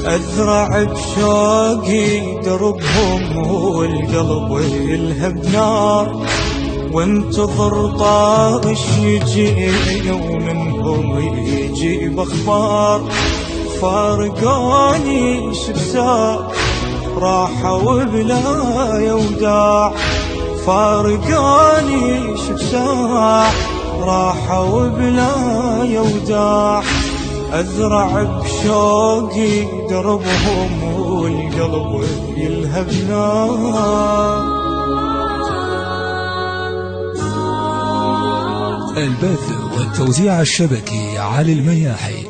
أزرع بشوقي دربهم والقلب يلهب نار، وانتظر طارش يجي ومنهم يجيب أخبار. فارقوني شبسار راحوا بلا يوداع، فارقوني شبسار راحوا بلا يوداع. أزرع بشوقي دربهم والقلب يلهب نار. البث والتوزيع الشبكي علي المياحي.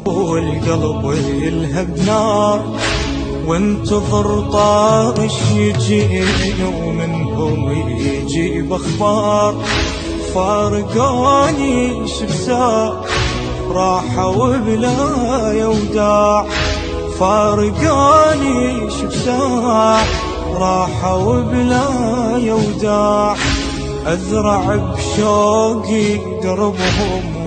والقلب يلهب نار، وانتظر طارش يجي ومنهم يجيب أخبار. فارقوني شبسار راحوا بلا يوداع، فارقوني شبسار راحوا بلا يوداع. أزرع بشوقي دربهم